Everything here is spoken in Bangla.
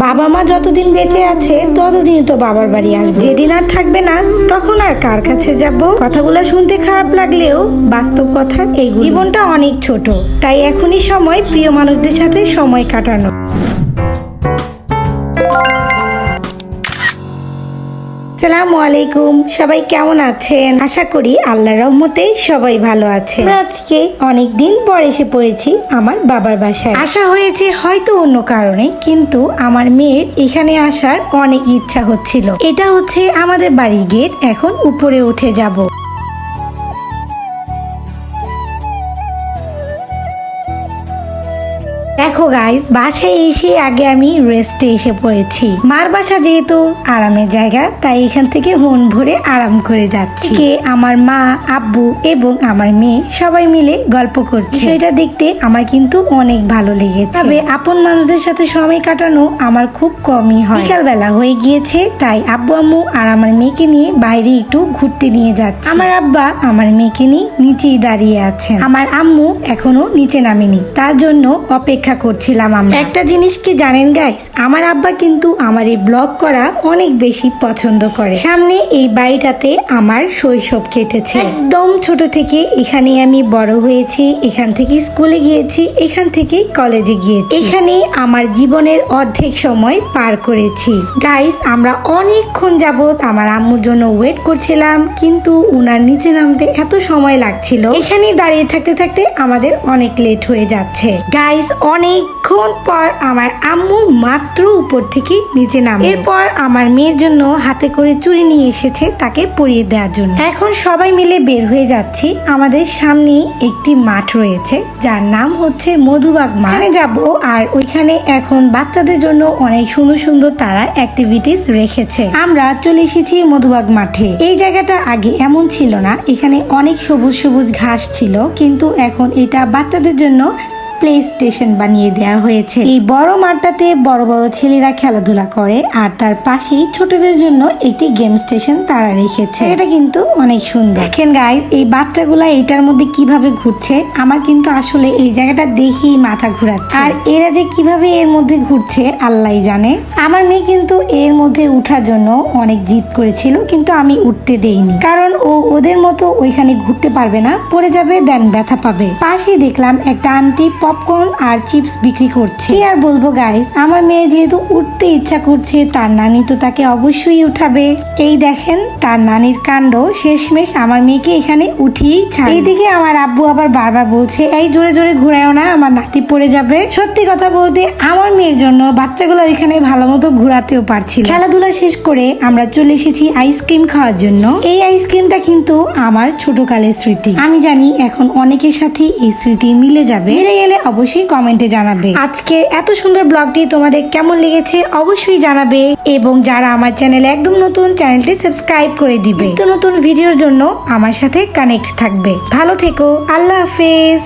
বাবা মা যতদিন বেঁচে আছে ততদিন তো বাবার বাড়ি আসবে, যেদিন আর থাকবে না তখন আর কার কাছে যাব। কথাগুলো শুনতে খারাপ লাগলেও বাস্তব কথা এই, জীবনটা অনেক ছোট, তাই এখনই সময় প্রিয় মানুষদের সাথে সময় কাটানো। আসসালামু আলাইকুম, সবাই কেমন আছেন? আশা করি আল্লাহর রহমতে সবাই ভালো আছে। আজকে অনেকদিন পর এসে পড়েছি আমার বাবার বাসায়। আসা হয়েছে হয়তো অন্য কারণে, কিন্তু আমার মেয়ের এখানে আসার অনেক ইচ্ছা হচ্ছিল। এটা হচ্ছে আমাদের বাড়ির গেট, এখন উপরে উঠে যাব। দেখো গাইস, বাসায় এসে আগে আমি রেস্টে এসে পড়েছি। মার বাসা যেহেতু আরামের জায়গা, তাই এখান থেকে মন ভরে আরাম করে যাচ্ছি। আমার মা, আব্বু এবং আমার মেয়ে সবাই মিলে গল্প করছে, সেটা দেখতে আমার কিন্তু অনেক ভালো লেগেছে। তবে আপন মানুষদের সাথে সময় কাটানো আমার খুব কমই হয়। বিকাল বেলা হয়ে গিয়েছে, তাই আব্বু আম্মু আর আমার মেয়েকে নিয়ে বাইরে একটু ঘুরতে নিয়ে যাচ্ছে। আমার আব্বা আমার মেয়েকে নিয়ে নিচেই দাঁড়িয়ে আছেন, আমার আম্মু এখনো নিচে নামেনি, তার জন্য অপেক্ষা করছিলাম আমরা। একটা জিনিস কি জানেন গাইস, আমার আব্বা কিন্তু আমার এই ব্লগ করা অনেক বেশি পছন্দ করে। সামনে এই বাড়িটাতে আমার শৈশব কেটেছে, একদম ছোট থেকে এখানে আমি বড় হয়েছি, এখান থেকে স্কুলে গিয়েছি, এখান থেকে কলেজে গিয়েছি, এখানে আমার জীবনের অর্ধেক সময় পার করেছি। গাইস, আমরা অনেকক্ষণ যাবত আমার আম্মুর জন্য ওয়েট করছিলাম, কিন্তু উনার নিচে নামতে এত সময় লাগছিল, এখানে দাঁড়িয়ে থাকতে থাকতে আমাদের অনেক লেট হয়ে যাচ্ছে। গাইস, অনেকক্ষণ পর আমার আম্মু মাত্র উপর থেকে নিচে নামে। এরপর আমার মেয়ের জন্য হাতে করে চুড়ি নিয়ে এসেছে তাকে পরিয়ে দেওয়ার জন্য। এখন সবাই মিলে বের হয়ে যাচ্ছি। আমাদের সামনে একটি মাঠ রয়েছে, যার নাম হচ্ছে মধুবাগ মাঠ। ওখানে যাব, আর ওইখানে এখন বাচ্চাদের জন্য অনেক সুন্দর সুন্দর তারা অ্যাক্টিভিটিস রেখেছে। আমরা চলে এসেছি মধুবাগ মাঠে। এই জায়গাটা আগে এমন ছিল না, এখানে অনেক সবুজ সবুজ ঘাস ছিল, কিন্তু এখন এটা বাচ্চাদের জন্য প্লে স্টেশন বানিয়ে দেওয়া হয়েছে। এই বড় মাঠটাতে বড় বড় ছেলেরা খেলাধুলা করে, আর তার পাশেই ছোটদের জন্য একটি গেম স্টেশন তারা রেখেছে। এটা কিন্তু অনেক সুন্দর। দেখেন গাইস, এই বাচ্চাগুলা এটার মধ্যে কিভাবে ঘুরছে, আমার কিন্তু আসলে এই জায়গাটা দেখেই মাথা ঘুরাচ্ছে। আর এরা যে কিভাবে এর মধ্যে ঘুরছে আল্লাহই জানে। আমার মেয়ে কিন্তু এর মধ্যে উঠার জন্য অনেক জিদ করেছিল, কিন্তু আমি উঠতে দেইনি, কারণ ও ওদের মতো ওইখানে ঘুরতে পারবে না, পড়ে যাবে, দেন ব্যথা পাবে। পাশেই দেখলাম একটা আন্টি পপকর্ন আর চিপস বিক্রি করছে। কি আর বলবো গাইস, আমার মেয়ের যেহেতু উঠতে ইচ্ছা করছে, তার নানি তো তাকে অবশ্যই উঠাবে। এই দেখেন তার নানির কাণ্ড, শেষমেশ আমার মেয়েকে এখানে উঠিয়েই ছাড়ে। এইদিকে আমার আব্বু আবার বারবার বলছে, এই জোরে জোরে ঘুরায়ও না, আমার নাতি পড়ে যাবে। সত্যি কথা বলতে আমার মেয়ের জন্য বাচ্চাগুলো এখানে ভালো মতো ঘুরাতেও পারছিল। খেলাধুলা শেষ করে আমরা চলে এসেছি আইসক্রিম খাওয়ার জন্য। এই আইসক্রিমটা কিন্তু আমার ছোটকালের স্মৃতি। আমি জানি এখন অনেকের সাথে এই স্মৃতি মিলে যাবে, মিলে গেলে অবশ্যই কমেন্টে জানাবে। আজকে এত সুন্দর ব্লগটি তোমাদের কেমন লেগেছে অবশ্যই জানাবে, এবং যারা আমার চ্যানেলে একদম নতুন, চ্যানেলটি সাবস্ক্রাইব করে দিবে। নতুন ভিডিওর জন্য আমার সাথে কানেক্ট থাকবে। ভালো থেকো, আল্লাহ হাফেজ।